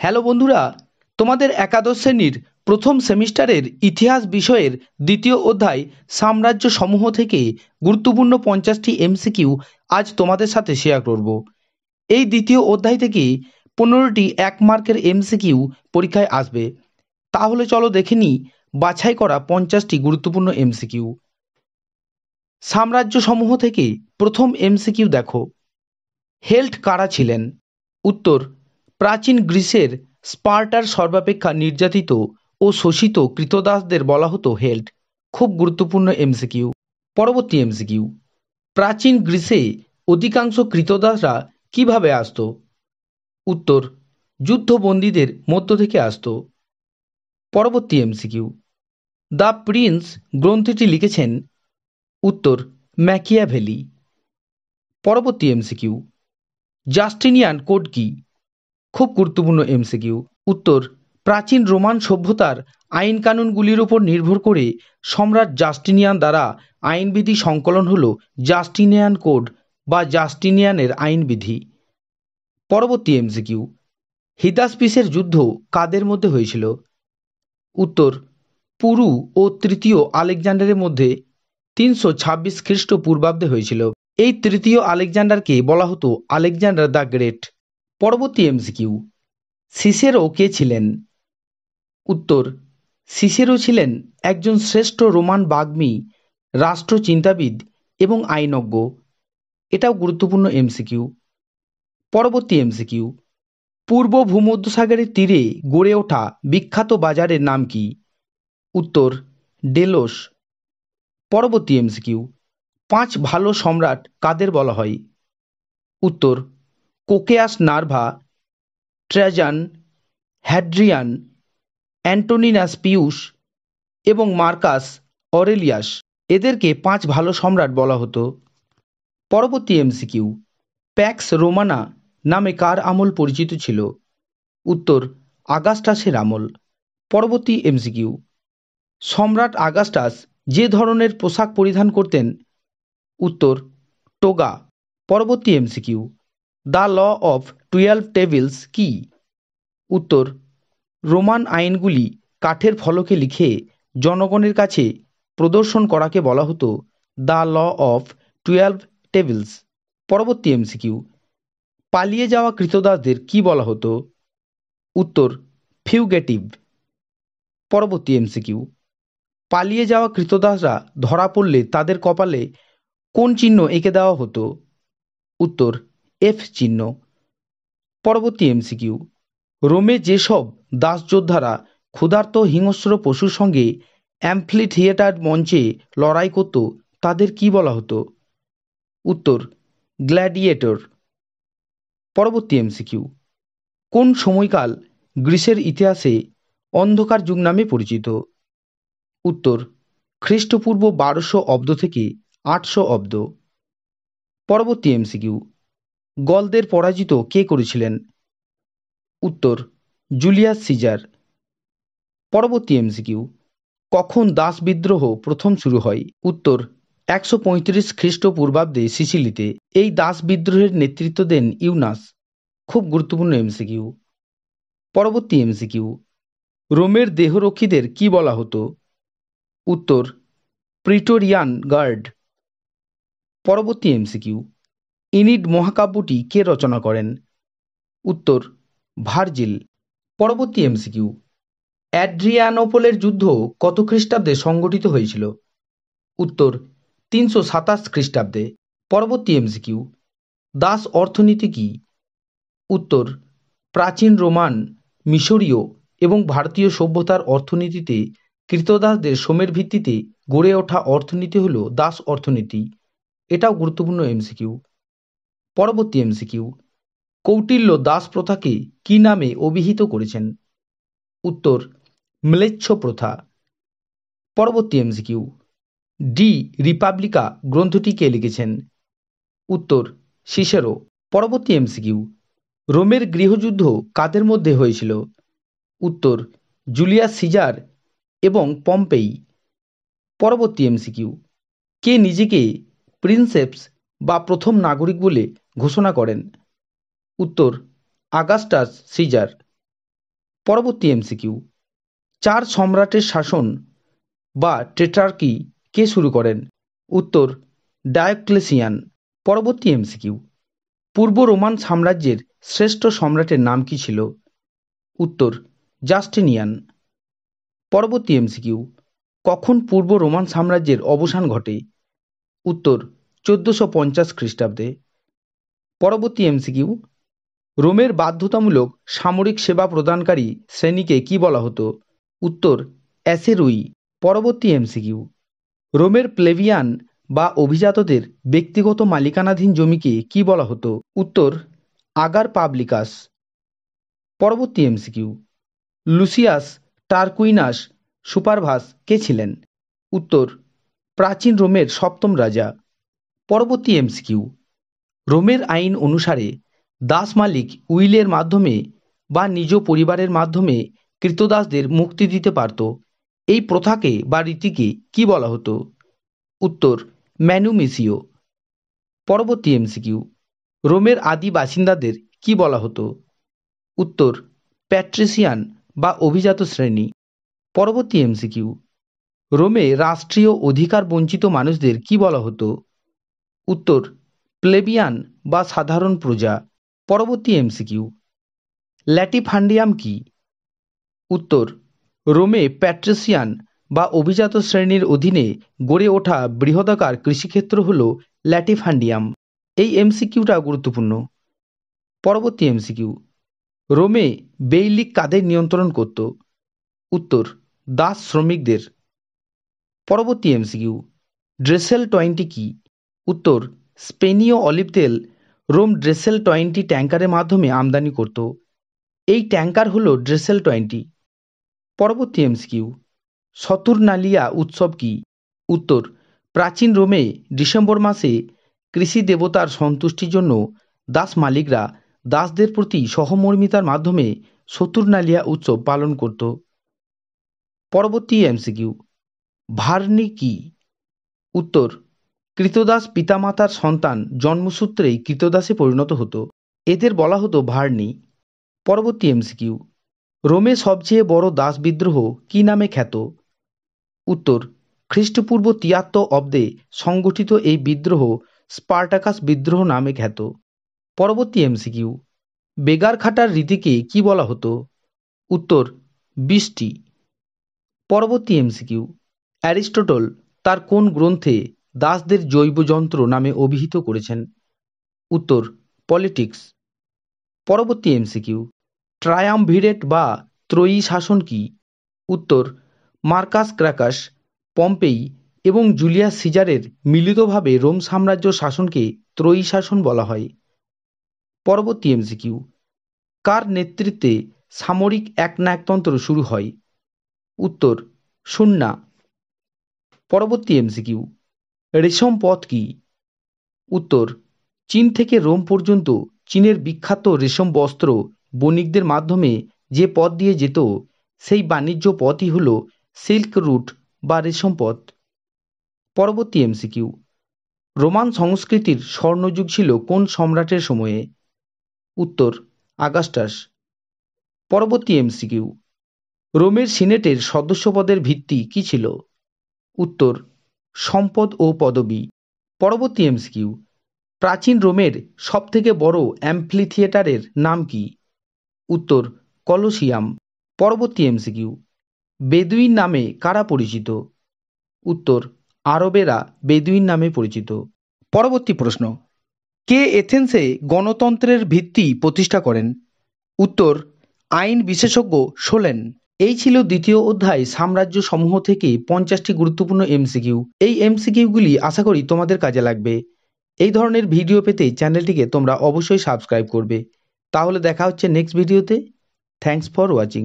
Hello বন্ধুরা, তোমাদের একাদশ শ্রেণীর প্রথম সেমিস্টারের ইতিহাস বিষয়ের দ্বিতীয় অধ্যায় সাম্রাজ্য সমূহ থেকে গুরুত্বপূর্ণ 50টি এমসিকিউ আজ তোমাদের সাথে শেয়ার করব। এই দ্বিতীয় অধ্যায় থেকে 15টি 1 মার্কের এমসিকিউ পরীক্ষায় আসবে। তাহলে চলো দেখে নিই বাছাই করা 50টি গুরুত্বপূর্ণ এমসিকিউ। সাম্রাজ্য সমূহ থেকে প্রথম এমসিকিউ দেখো, হেল্ট কারা ছিলেন? উত্তর, প্রাচীন গ্রিসের স্পার্টার সর্বাপেক্ষা নির্যাতিত ও শোষিত কৃতদাসদের বলা হতো হেল্ট। খুব গুরুত্বপূর্ণ এমসিকিউ। পরবর্তী এমসিকিউ, প্রাচীন গ্রিসে অধিকাংশ কৃতদাসরা কিভাবে আসতো? উত্তর, যুদ্ধবন্দীদের মধ্য থেকে আসতো। পরবর্তী এমসিকিউ, দ্য প্রিন্স গ্রন্থটি লিখেছেন? উত্তর, ম্যাকিয়াভেলি। পরবর্তী এমসিকিউ, জাস্টিনিয়ান কোড কি? খুব গুরুত্বপূর্ণ এমসিকিউ। উত্তর, প্রাচীন রোমান সভ্যতার আইন কানুনগুলির উপর নির্ভর করে সম্রাট জাস্টিনিয়ান দ্বারা আইনবিধি সংকলন হল জাস্টিনিয়ান কোড বা জাস্টিনিয়ানের আইনবিধি। পরবর্তী এমসিকিউ, হিদাসপিসের যুদ্ধ কাদের মধ্যে হয়েছিল? উত্তর, পুরু ও তৃতীয় আলেকজান্ডারের মধ্যে 326 খ্রিস্টপূর্বাব্দে হয়েছিল। এই তৃতীয় আলেকজান্ডারকে বলা হতো আলেকজান্ডার দ্য গ্রেট। পরবর্তী এমসিকিউ, সিসেরো কে ছিলেন? উত্তর, সিসেরো ছিলেন একজন শ্রেষ্ঠ রোমান বাগ্মী, রাষ্ট্রচিন্তাবিদ এবং আইনজ্ঞ। এটাও গুরুত্বপূর্ণ এমসিকিউ। পরবর্তী এমসিকিউ, পূর্ব ভূমধ্যসাগরের তীরে গড়ে ওঠা বিখ্যাত বাজারের নাম কি? উত্তর, ডেলোস। পরবর্তী এমসিকিউ, 5 ভালো সম্রাট কাদের বলা হয়? উত্তর, কোকেয়াস নার্ভা, ট্র্যাজান, হ্যাড্রিয়ান, অ্যান্টোনিনাস পিউস এবং মার্কাস অরেলিয়াস। এদেরকে 5 ভালো সম্রাট বলা হতো। পরবর্তী এমসিকিউ, প্যাক্স রোমানা নামে কার আমল পরিচিত ছিল? উত্তর, আগাস্টাসের আমল। পরবর্তী এমসিকিউ, সম্রাট আগাস্টাস যে ধরনের পোশাক পরিধান করতেন? উত্তর, টোগা। পরবর্তী MCQ, the law of 12 tables কি? উত্তর, রোমান আইনগুলি কাঠের ফলকে লিখে জনগণের কাছে প্রদর্শন করাকে বলা হতো দ্য ল অফ 12 টেবিলস। পরবর্তী এমসিকিউ, পালিয়ে যাওয়া কৃতদাসদের কি বলা হতো? উত্তর, ফিউগেটিভ। পরবর্তী এমসিকিউ, পালিয়ে যাওয়া কৃতদাসরা ধরা পড়লে তাদের কপালে কোন চিহ্ন এঁকে দেওয়া হতো? উত্তর, এফ চিহ্ন। পরবর্তী এমসিকিউ, রোমে যেসব দাসযোদ্ধারা ক্ষুধার্ত হিংস্র পশুর সঙ্গে অ্যাম্ফিথিয়েটার মঞ্চে লড়াই করত তাদের কি বলা হতো? উত্তর, গ্ল্যাডিয়েটর। পরবর্তী এমসিকিউ, কোন সময়কাল গ্রিসের ইতিহাসে অন্ধকার যুগ নামে পরিচিত? উত্তর, খ্রিস্টপূর্ব 1200 অব্দ থেকে 800 অব্দ। পরবর্তী এমসিকিউ, গলদের পরাজিত কে করেছিলেন? উত্তর, জুলিয়াস সিজার। পরবর্তী এমসিকিউ, কখন দাস বিদ্রোহ প্রথম শুরু হয়? উত্তর, 135 খ্রিস্টপূর্বাব্দে সিসিলিতে। এই দাস বিদ্রোহের নেতৃত্ব দেন ইউনাস। খুব গুরুত্বপূর্ণ এমসিকিউ। পরবর্তী এমসিকিউ, রোমের দেহরক্ষীদের কি বলা হতো? উত্তর, প্রিটোরিয়ান গার্ড। পরবর্তী এমসিকিউ, ইনিড মহাকাব্যটি কে রচনা করেন? উত্তর, ভার্জিল। পরবর্তী এমসিকিউ, অ্যাড্রিয়ানোপলের যুদ্ধ কত খ্রিস্টাব্দে সংগঠিত হয়েছিল? উত্তর, 327 খ্রিস্টাব্দে। পরবর্তী এমসিকিউ, দাস অর্থনীতি কি? উত্তর, প্রাচীন রোমান, মিশরীয় এবং ভারতীয় সভ্যতার অর্থনীতিতে কৃতদাসদের শ্রমের ভিত্তিতে গড়ে ওঠা অর্থনীতি হল দাস অর্থনীতি। এটাও গুরুত্বপূর্ণ এমসিকিউ। পরবর্তী এমসিকিউ, কৌটিল্য দাস প্রথাকে কি নামে অভিহিত করেছেন? উত্তর, ম্লেচ্ছ প্রথা। পরবর্তী এমসিকিউ, ডি রিপাবলিকা গ্রন্থটি কে লিখেছেন? উত্তর, সিসেরো। পরবর্তী এমসিকিউ, রোমের গৃহযুদ্ধ কাদের মধ্যে হয়েছিল? উত্তর, জুলিয়াস সিজার এবং পম্পেই। পরবর্তী এমসিকিউ, কে নিজেকে প্রিন্সেপস বা প্রথম নাগরিক বলে ঘোষণা করেন? উত্তর, আগাস্টাস সিজার। পরবর্তী এমসিকিউ, 4 সম্রাটের শাসন বা টেট্রার্কি কে শুরু করেন? উত্তর, ডায়োক্লেসিয়ান। পরবর্তী এমসিকিউ, পূর্ব রোমান সাম্রাজ্যের শ্রেষ্ঠ সম্রাটের নাম কি ছিল? উত্তর, জাস্টিনিয়ান। পরবর্তী এমসিকিউ, কখন পূর্ব রোমান সাম্রাজ্যের অবসান ঘটে? উত্তর, 1450 খ্রিস্টাব্দে। পরবর্তী এমসিকিউ, রোমের বাধ্যতামূলক সামরিক সেবা প্রদানকারী শ্রেণীকে কি বলা হতো? উত্তর, অ্যাসেরুই। পরবর্তী এমসিকিউ, রোমের প্লেবিয়ান বা অভিজাতদের ব্যক্তিগত মালিকানাধীন জমিকে কি বলা হতো? উত্তর, আগার পাবলিকাস। পরবর্তী এমসিকিউ, লুসিয়াস টারকুইনাস সুপারভাস কে ছিলেন? উত্তর, প্রাচীন রোমের সপ্তম রাজা। পরবর্তী এমসিকিউ, রোমের আইন অনুসারে দাস মালিক উইলের মাধ্যমে বা নিজ পরিবারের মাধ্যমে কৃতদাসদের মুক্তি দিতে পারত। এই প্রথাকে বা রীতিকে কি বলা হতো? উত্তর, ম্যানুমিসিও। পরবর্তী এমসিকিউ, রোমের আদি বাসিন্দাদের কি বলা হতো? উত্তর, প্যাট্রিসিয়ান বা অভিজাত শ্রেণী। পরবর্তী এমসিকিউ, রোমে রাষ্ট্রীয় অধিকার বঞ্চিত মানুষদের কি বলা হতো? উত্তর, প্লেবিয়ান বা সাধারণ প্রজা। পরবর্তী এমসিকিউ, ল্যাটিফান্ডিয়াম কি? উত্তর, রোমে প্যাট্রিসিয়ান বা অভিজাত শ্রেণীর অধীনে গড়ে ওঠা বৃহদাকার কৃষিক্ষেত্র হল ল্যাটিফান্ডিয়াম। এই এমসিকিউটা গুরুত্বপূর্ণ। পরবর্তী এমসিকিউ, রোমে বেইলিক কাদের নিয়ন্ত্রণ করত? উত্তর, দাস শ্রমিকদের। পরবর্তী এমসিকিউ, ড্রেসেল 20 কি? উত্তর, স্পেনীয় অলিভ তেল রোম ড্রেসেল 20 ট্যাঙ্কারের মাধ্যমে আমদানি করত। এই ট্যাঙ্কার হল ড্রেসেল 20। পরবর্তী এমসিকিউ, সতুরনালিয়া উৎসব কি? উত্তর, প্রাচীন রোমে ডিসেম্বর মাসে কৃষি দেবতার সন্তুষ্টির জন্য দাস মালিকরা দাসদের প্রতি সহমর্মিতার মাধ্যমে সতুরনালিয়া উৎসব পালন করত। পরবর্তী এমসিকিউ, ভার্নি কি? উত্তর, কৃতদাস পিতামাতার সন্তান জন্মসূত্রেই কৃতদাসে পরিণত হতো। এদের বলা হতো ভার্নি। পরবর্তী এমসিকিউ, রোমে সবচেয়ে বড় দাস বিদ্রোহ কি নামে খ্যাত? উত্তর, খ্রিস্টপূর্ব 73 অব্দে সংগঠিত এই বিদ্রোহ স্পার্টাকাস বিদ্রোহ নামে খ্যাত। পরবর্তী এমসিকিউ, বেগার খাটার রীতিকে কি বলা হতো? উত্তর, বৃষ্টি। পরবর্তী এমসিকিউ, অ্যারিস্টটল তার কোন গ্রন্থে দাসদের জৈব যন্ত্র নামে অভিহিত করেছেন? উত্তর, পলিটিক্স। পরবর্তী এমসিকিউ, ট্রায়ামভিরেট বা ত্রয়ী শাসন কি? উত্তর, মার্কাস ক্র্যাকাস, পম্পেই এবং জুলিয়াস সিজারের মিলিতভাবে রোম সাম্রাজ্য শাসনকে ত্রয়ী শাসন বলা হয়। পরবর্তী এমসিকিউ, কার নেতৃত্বে সামরিক একনায়কতন্ত্র শুরু হয়? উত্তর, সুন্না। পরবর্তী এমসিকিউ, রেশম পথ কি? উত্তর, চীন থেকে রোম পর্যন্ত চীনের বিখ্যাত রেশম বস্ত্র বণিকদের মাধ্যমে যে পথ দিয়ে যেত সেই বাণিজ্য পথই হল সিল্ক রুট বা রেশম পথ। পরবর্তী এমসিকিউ, রোমান সংস্কৃতির স্বর্ণযুগ ছিল কোন সম্রাটের সময়ে? উত্তর, আগাস্টাস। পরবর্তী এমসিকিউ, রোমের সিনেটের সদস্যপদের ভিত্তি কি ছিল? উত্তর, সম্পদ ও পদবি। পরবর্তী এমসিকিউ, প্রাচীন রোমের সবথেকে বড় অ্যাম্ফিথিয়েটারের নাম কি? উত্তর, কলোসিয়াম। পরবর্তী এমসিকিউ, বেদুইন নামে কারা পরিচিত? উত্তর, আরবেরা বেদুইন নামে পরিচিত। পরবর্তী প্রশ্ন, কে এথেন্সে গণতন্ত্রের ভিত্তি প্রতিষ্ঠা করেন? উত্তর, আইন বিশেষজ্ঞ সোলেন। এই ছিল দ্বিতীয় অধ্যায় সাম্রাজ্য সমূহ থেকে 50টি গুরুত্বপূর্ণ এমসিকিউ। এই এমসিকিউগুলি আশা করি তোমাদের কাজে লাগবে। এই ধরনের ভিডিও পেতে চ্যানেলটিকে তোমরা অবশ্যই সাবস্ক্রাইব করবে। তাহলে দেখা হচ্ছে নেক্সট ভিডিওতে। Thanks for watching.